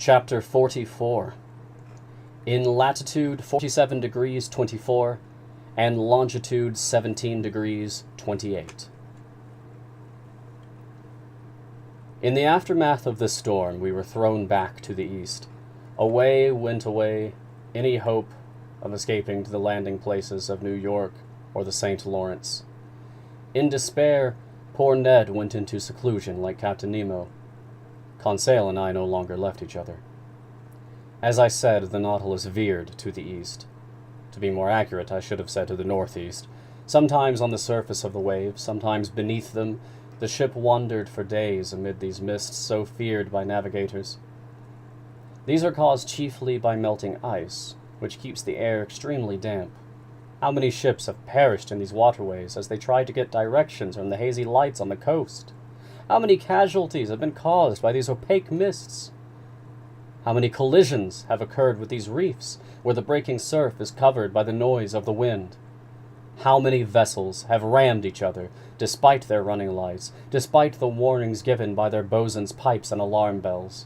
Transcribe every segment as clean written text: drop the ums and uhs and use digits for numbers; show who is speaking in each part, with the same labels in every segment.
Speaker 1: Chapter 44. In latitude 47 degrees 24 and longitude 17 degrees 28. In the aftermath of this storm, we were thrown back to the east. Away went away any hope of escaping to the landing places of New York or the St. Lawrence. In despair, poor Ned went into seclusion like Captain Nemo. Conseil and I no longer left each other. As I said, the Nautilus veered to the east. To be more accurate, I should have said to the northeast. Sometimes on the surface of the waves, sometimes beneath them, the ship wandered for days amid these mists so feared by navigators. These are caused chiefly by melting ice, which keeps the air extremely damp. How many ships have perished in these waterways as they tried to get directions from the hazy lights on the coast? How many casualties have been caused by these opaque mists? How many collisions have occurred with these reefs, where the breaking surf is covered by the noise of the wind? How many vessels have rammed each other, despite their running lights, despite the warnings given by their bosun's pipes and alarm bells?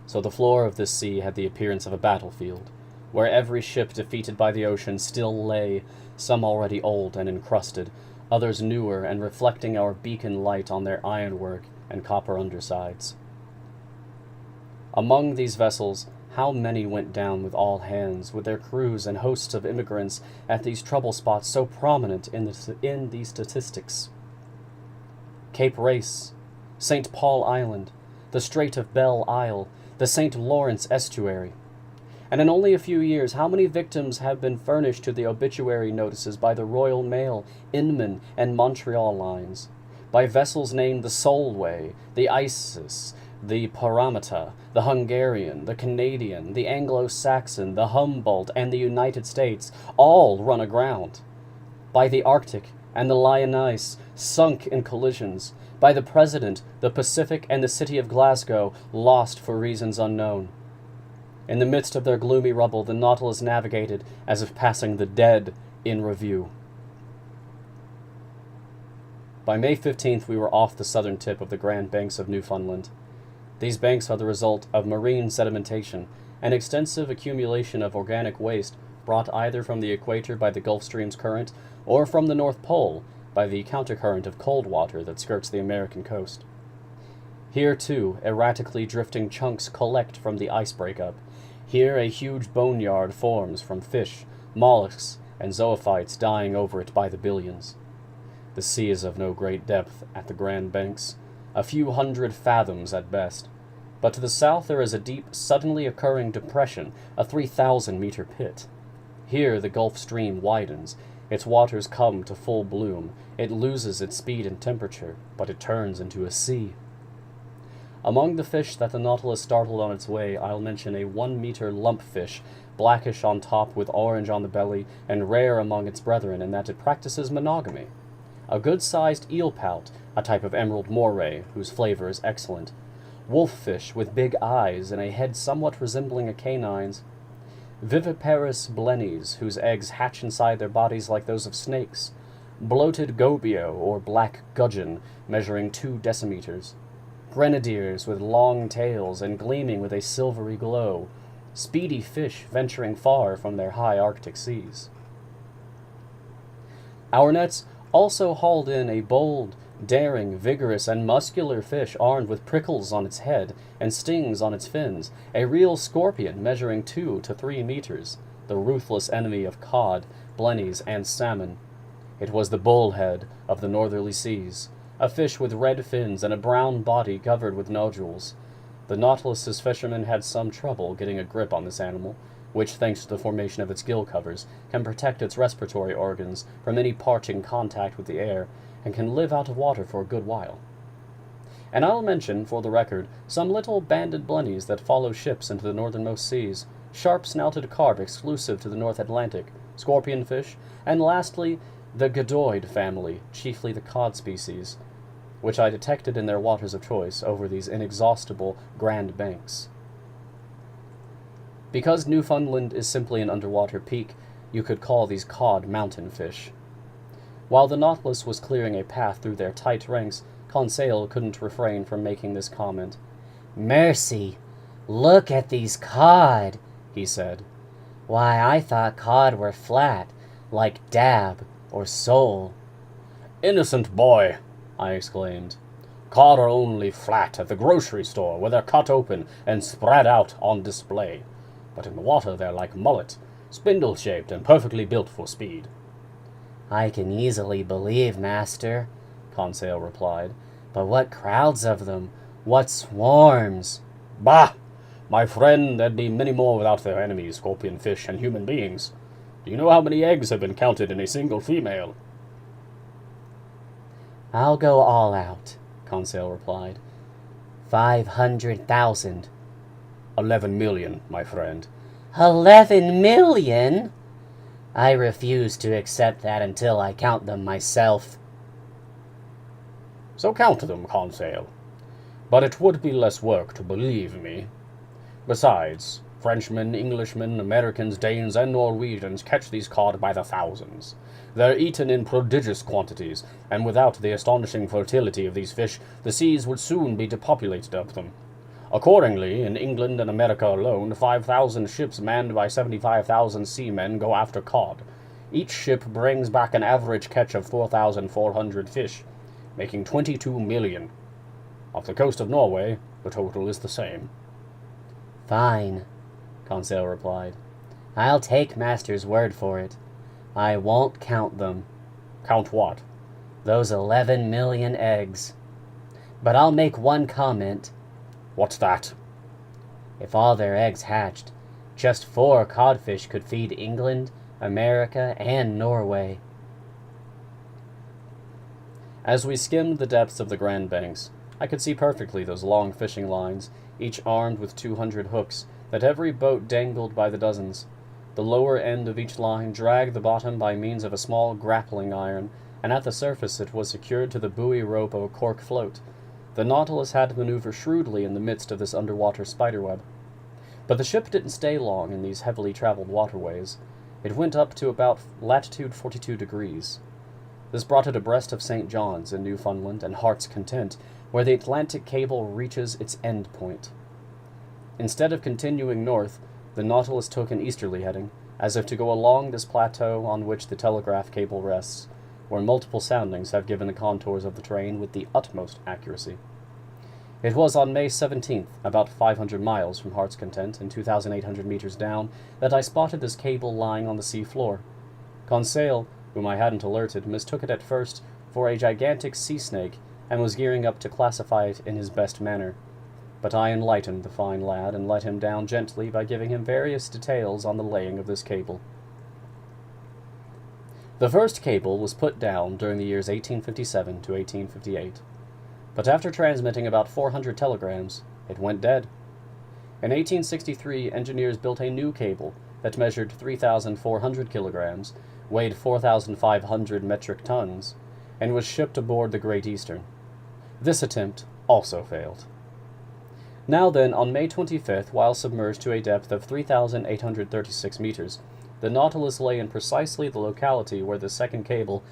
Speaker 1: So the floor of this sea had the appearance of a battlefield, where every ship defeated by the ocean still lay, some already old and encrusted, others newer and reflecting our beacon light on their ironwork and copper undersides. Among these vessels, how many went down with all hands, with their crews and hosts of immigrants at these trouble spots so prominent in these statistics? Cape Race, St. Paul Island, the Strait of Belle Isle, the St. Lawrence Estuary. And in only a few years, how many victims have been furnished to the obituary notices by the Royal Mail, Inman, and Montreal lines, by vessels named the Solway, the Isis, the Paramata, the Hungarian, the Canadian, the Anglo-Saxon, the Humboldt, and the United States, all run aground, by the Arctic and the Lyonnais, sunk in collisions, by the President, the Pacific, and the city of Glasgow, lost for reasons unknown. In the midst of their gloomy rubble, the Nautilus navigated as if passing the dead in review. By May 15th, we were off the southern tip of the Grand Banks of Newfoundland. These banks are the result of marine sedimentation, an extensive accumulation of organic waste brought either from the equator by the Gulf Stream's current or from the North Pole by the countercurrent of cold water that skirts the American coast. Here, too, erratically drifting chunks collect from the ice breakup. Here a huge boneyard forms from fish, mollusks, and zoophytes dying over it by the billions. The sea is of no great depth at the Grand Banks, a few hundred fathoms at best, but to the south there is a deep, suddenly occurring depression, a 3,000-meter pit. Here the Gulf Stream widens, its waters come to full bloom, it loses its speed and temperature, but it turns into a sea. Among the fish that the Nautilus startled on its way, I'll mention a 1-meter lumpfish, blackish on top with orange on the belly, and rare among its brethren in that it practices monogamy. A good-sized eelpout, a type of emerald moray, whose flavor is excellent. Wolffish with big eyes and a head somewhat resembling a canine's. Viviparous blennies, whose eggs hatch inside their bodies like those of snakes. Bloated gobio, or black gudgeon, measuring 2 decimeters. Grenadiers with long tails and gleaming with a silvery glow. Speedy fish venturing far from their high Arctic seas. Our nets also hauled in a bold, daring, vigorous, and muscular fish armed with prickles on its head and stings on its fins, a real scorpion measuring 2 to 3 meters, the ruthless enemy of cod, blennies, and salmon. It was the bullhead of the northerly seas, a fish with red fins and a brown body covered with nodules. The Nautilus's fishermen had some trouble getting a grip on this animal, which, thanks to the formation of its gill covers, can protect its respiratory organs from any parching contact with the air, and can live out of water for a good while. And I'll mention, for the record, some little banded blennies that follow ships into the northernmost seas, sharp-snouted carp exclusive to the North Atlantic, scorpionfish, and lastly, the gadoid family, chiefly the cod species, which I detected in their waters of choice over these inexhaustible Grand Banks. Because Newfoundland is simply an underwater peak, you could call these cod mountain fish. While the Nautilus was clearing a path through their tight ranks, Conseil couldn't refrain from making this comment.
Speaker 2: "Mercy, look at these cod," he said. "Why, I thought cod were flat, like dab or sole."
Speaker 1: "Innocent boy," I exclaimed. "Cod are only flat at the grocery store, where they're cut open and spread out on display. But in the water they're like mullet, spindle-shaped and perfectly built for speed."
Speaker 2: "I can easily believe, master," Conseil replied. "But what crowds of them! What swarms!"
Speaker 1: "Bah! My friend, there'd be many more without their enemies, scorpion fish and human beings. Do you know how many eggs have been counted in a single female?"
Speaker 2: "I'll go all out," Conseil replied. 500,000.
Speaker 1: 11 million, my friend.
Speaker 2: 11 million? I refuse to accept that until I count them myself.
Speaker 1: So count them, Conseil. But it would be less work to believe me. Besides, Frenchmen, Englishmen, Americans, Danes, and Norwegians catch these cod by the thousands. They're eaten in prodigious quantities, and without the astonishing fertility of these fish, the seas would soon be depopulated of them. Accordingly, in England and America alone, 5,000 ships manned by 75,000 seamen go after cod. Each ship brings back an average catch of 4,400 fish, making 22 million. Off the coast of Norway, the total is the same.
Speaker 2: Fine, Conseil replied. I'll take Master's word for it. I won't count them.
Speaker 1: Count what?
Speaker 2: Those 11 million eggs. But I'll make one comment.
Speaker 1: What's that?
Speaker 2: If all their eggs hatched, just 4 codfish could feed England, America, and Norway.
Speaker 1: As we skimmed the depths of the Grand Banks, I could see perfectly those long fishing lines, each armed with 200 hooks, that every boat dangled by the dozens. The lower end of each line dragged the bottom by means of a small grappling iron, and at the surface it was secured to the buoy rope of a cork float. The Nautilus had to maneuver shrewdly in the midst of this underwater spiderweb. But the ship didn't stay long in these heavily traveled waterways. It went up to about latitude 42 degrees. This brought it abreast of St. John's in Newfoundland and Heart's Content, where the Atlantic cable reaches its end point. Instead of continuing north, the Nautilus took an easterly heading, as if to go along this plateau on which the telegraph cable rests, where multiple soundings have given the contours of the terrain with the utmost accuracy. It was on May 17th, about 500 miles from Heart's Content and 2,800 meters down, that I spotted this cable lying on the sea floor. Conseil, whom I hadn't alerted, mistook it at first for a gigantic sea snake and was gearing up to classify it in his best manner. But I enlightened the fine lad and let him down gently by giving him various details on the laying of this cable. The first cable was put down during the years 1857 to 1858, but after transmitting about 400 telegrams, it went dead. In 1863, engineers built a new cable that measured 3,400 kilograms, weighed 4,500 metric tons, and was shipped aboard the Great Eastern. This attempt also failed. Now then, on May 25th, while submerged to a depth of 3,836 meters, the Nautilus lay in precisely the locality where the second cable...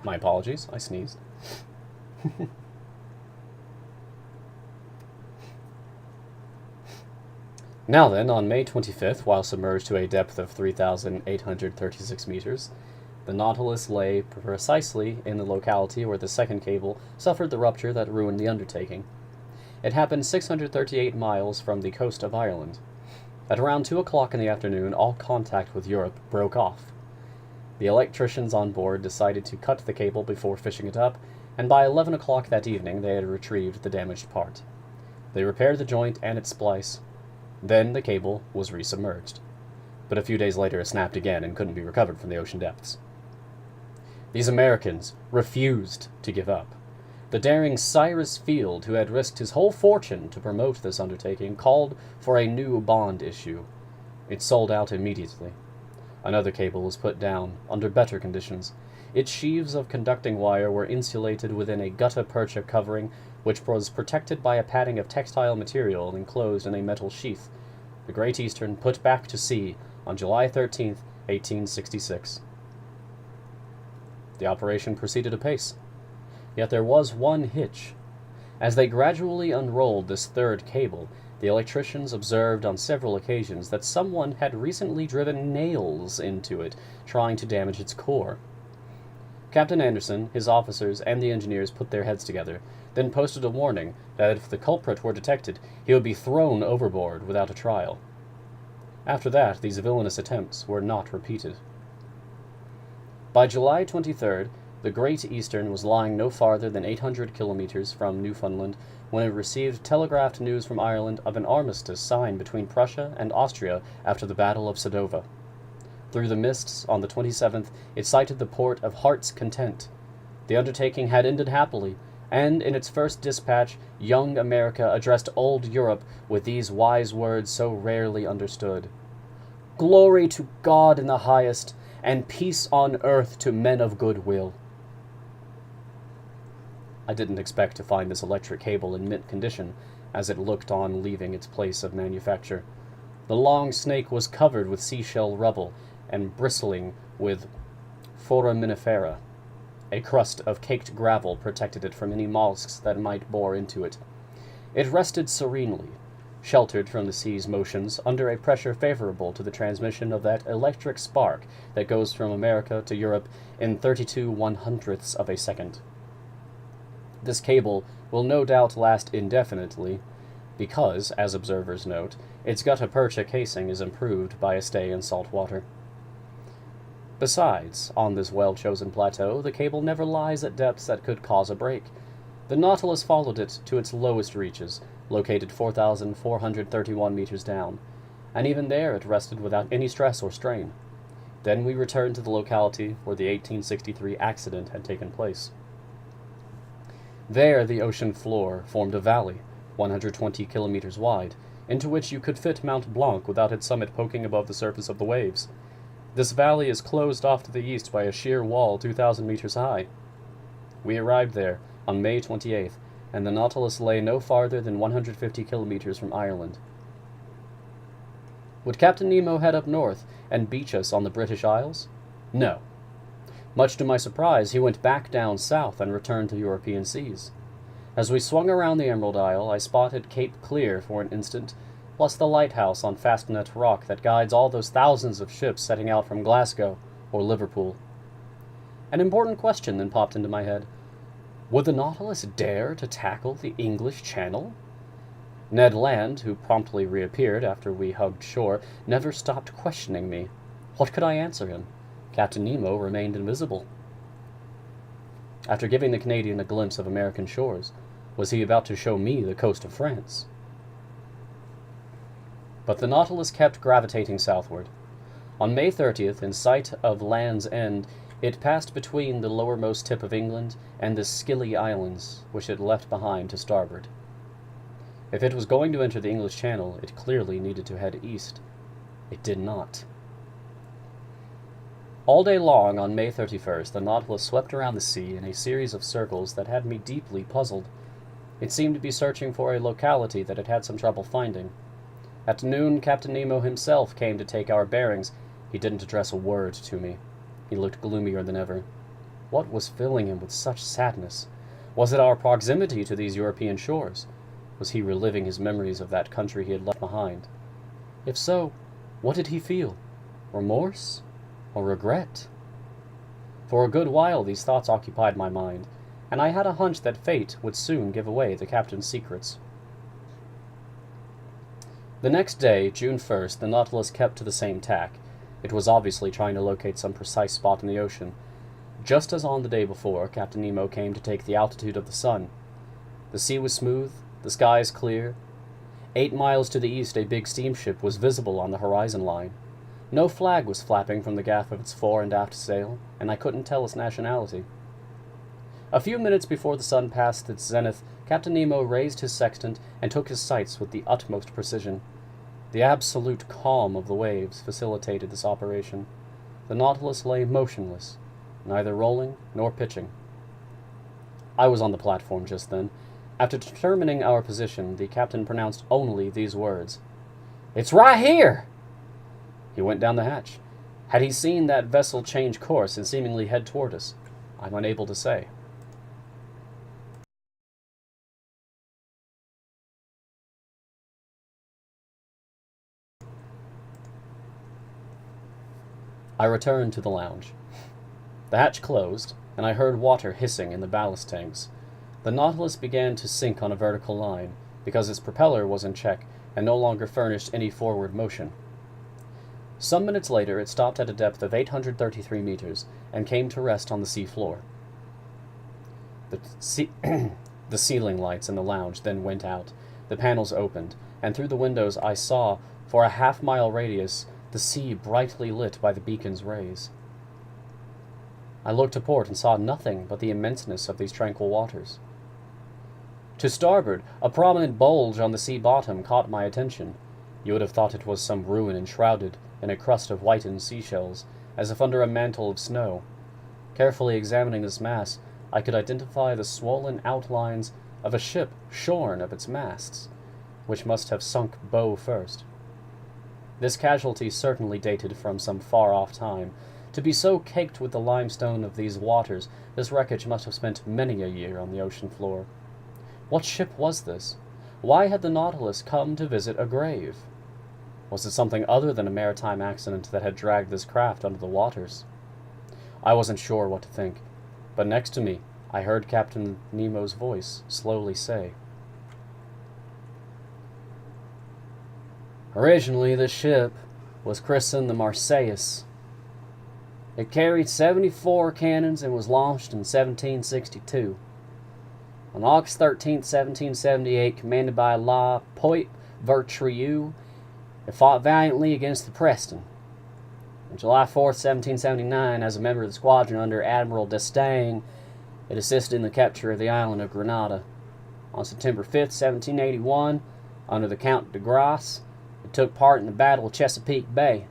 Speaker 1: My apologies, I sneezed. Now then, on May 25th, while submerged to a depth of 3,836 meters, the Nautilus lay precisely in the locality where the second cable suffered the rupture that ruined the undertaking. It happened 638 miles from the coast of Ireland. At around 2 o'clock in the afternoon, all contact with Europe broke off. The electricians on board decided to cut the cable before fishing it up, and by 11 o'clock that evening they had retrieved the damaged part. They repaired the joint and its splice. Then the cable was resubmerged. But a few days later it snapped again and couldn't be recovered from the ocean depths. These Americans refused to give up. The daring Cyrus Field, who had risked his whole fortune to promote this undertaking, called for a new bond issue. It sold out immediately. Another cable was put down, under better conditions. Its sheaves of conducting wire were insulated within a gutta-percha covering, which was protected by a padding of textile material enclosed in a metal sheath. The Great Eastern put back to sea on July 13th, 1866. The operation proceeded apace. Yet there was one hitch. As they gradually unrolled this third cable, the electricians observed on several occasions that someone had recently driven nails into it, trying to damage its core. Captain Anderson, his officers, and the engineers put their heads together, then posted a warning that if the culprit were detected, he would be thrown overboard without a trial. After that, these villainous attempts were not repeated. By July 23rd, the Great Eastern was lying no farther than 800 kilometers from Newfoundland when it received telegraphed news from Ireland of an armistice signed between Prussia and Austria after the Battle of Sadova. Through the mists, on the 27th, it sighted the port of Heart's Content. The undertaking had ended happily, and in its first dispatch, young America addressed old Europe with these wise words so rarely understood: "Glory to God in the highest, and peace on earth to men of good will." I didn't expect to find this electric cable in mint condition, as it looked on leaving its place of manufacture. The long snake was covered with seashell rubble, and bristling with foraminifera. A crust of caked gravel protected it from any mollusks that might bore into it. It rested serenely, sheltered from the sea's motions, under a pressure favorable to the transmission of that electric spark that goes from America to Europe in 32 1/100ths of a second. This cable will no doubt last indefinitely, because, as observers note, its gutta-percha casing is improved by a stay in salt water. Besides, on this well-chosen plateau, the cable never lies at depths that could cause a break. The Nautilus followed it to its lowest reaches, located 4,431 meters down, and even there it rested without any stress or strain. Then we returned to the locality where the 1863 accident had taken place. There the ocean floor formed a valley, 120 kilometers wide, into which you could fit Mount Blanc without its summit poking above the surface of the waves. This valley is closed off to the east by a sheer wall 2,000 meters high. We arrived there on May 28th, and the Nautilus lay no farther than 150 kilometers from Ireland. Would Captain Nemo head up north and beach us on the British Isles? No. Much to my surprise, he went back down south and returned to European seas. As we swung around the Emerald Isle, I spotted Cape Clear for an instant, plus the lighthouse on Fastnet Rock that guides all those thousands of ships setting out from Glasgow or Liverpool. An important question then popped into my head. Would the Nautilus dare to tackle the English Channel? Ned Land, who promptly reappeared after we hugged shore, never stopped questioning me. What could I answer him? Captain Nemo remained invisible. After giving the Canadian a glimpse of American shores, was he about to show me the coast of France? But the Nautilus kept gravitating southward. On May 30th, in sight of Land's End, it passed between the lowermost tip of England and the Scilly Islands, which it left behind to starboard. If it was going to enter the English Channel, it clearly needed to head east. It did not. All day long on May 31st, the Nautilus swept around the sea in a series of circles that had me deeply puzzled. It seemed to be searching for a locality that it had some trouble finding. At noon, Captain Nemo himself came to take our bearings. He didn't address a word to me. He looked gloomier than ever. What was filling him with such sadness? Was it our proximity to these European shores? Was he reliving his memories of that country he had left behind? If so, what did he feel? Remorse? Or regret? For a good while these thoughts occupied my mind, and I had a hunch that fate would soon give away the captain's secrets. The next day, June 1st, the Nautilus kept to the same tack. It was obviously trying to locate some precise spot in the ocean. Just as on the day before, Captain Nemo came to take the altitude of the sun. The sea was smooth, the skies clear. 8 miles to the east, a big steamship was visible on the horizon line. No flag was flapping from the gaff of its fore and aft sail, and I couldn't tell its nationality. A few minutes before the sun passed its zenith, Captain Nemo raised his sextant and took his sights with the utmost precision. The absolute calm of the waves facilitated this operation. The Nautilus lay motionless, neither rolling nor pitching. I was on the platform just then. After determining our position, the captain pronounced only these words: "It's right here!" He went down the hatch. Had he seen that vessel change course and seemingly head toward us? I'm unable to say. I returned to the lounge. The hatch closed, and I heard water hissing in the ballast tanks. The Nautilus began to sink on a vertical line, because its propeller was in check and no longer furnished any forward motion. Some minutes later, it stopped at a depth of 833 meters and came to rest on the sea floor. The ceiling lights in the lounge then went out, the panels opened, and through the windows I saw, for a half-mile radius, the sea brightly lit by the beacon's rays. I looked to port and saw nothing but the immenseness of these tranquil waters. To starboard, a prominent bulge on the sea bottom caught my attention. You would have thought it was some ruin enshrouded in a crust of whitened seashells, as if under a mantle of snow. Carefully examining this mass, I could identify the swollen outlines of a ship shorn of its masts, which must have sunk bow first. This casualty certainly dated from some far-off time. To be so caked with the limestone of these waters, this wreckage must have spent many a year on the ocean floor. What ship was this? Why had the Nautilus come to visit a grave? Was it something other than a maritime accident that had dragged this craft under the waters? I wasn't sure what to think, but next to me I heard Captain Nemo's voice slowly say, "Originally, this ship was christened the Marseilles. It carried 74 cannons and was launched in 1762. On August 13, 1778, commanded by La Poit Vertrieux, it fought valiantly against the Preston. On July 4, 1779, as a member of the squadron under Admiral d'Estaing, it assisted in the capture of the island of Grenada. On September 5, 1781, under the Count de Grasse, it took part in the Battle of Chesapeake Bay.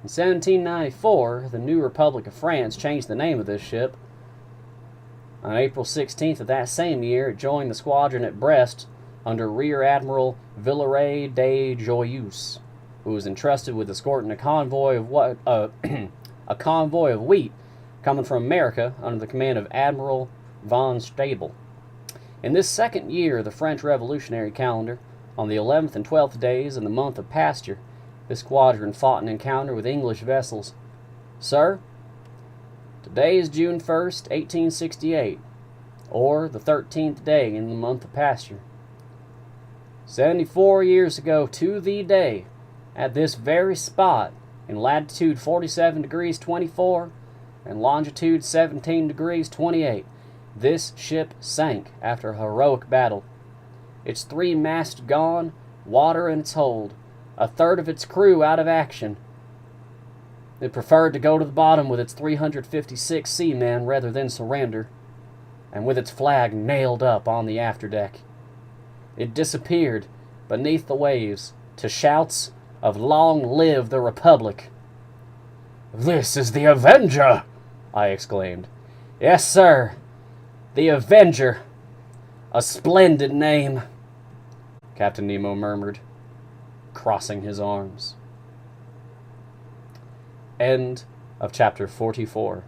Speaker 1: In 1794, the new Republic of France changed the name of this ship. On April 16th of that same year, it joined the squadron at Brest under Rear Admiral Villeray de Joyeuse, who was entrusted with escorting a convoy of wheat coming from America under the command of Admiral von Stabel. In this second year of the French Revolutionary calendar, on the 11th and 12th days in the month of Pasture, this squadron fought an encounter with English vessels. Sir, today is June 1st, 1868, or the 13th day in the month of Pasture. 74 years ago to the day, at this very spot, in latitude 47 degrees 24 and longitude 17 degrees 28, this ship sank after a heroic battle. Its 3 masts gone, water in its hold, a third of its crew out of action. It preferred to go to the bottom with its 356 seamen rather than surrender, and with its flag nailed up on the afterdeck. It disappeared beneath the waves to shouts of "Long live the Republic!" "This is the Avenger!" I exclaimed. "Yes, sir, the Avenger. A splendid name," Captain Nemo murmured, crossing his arms. End of chapter 44.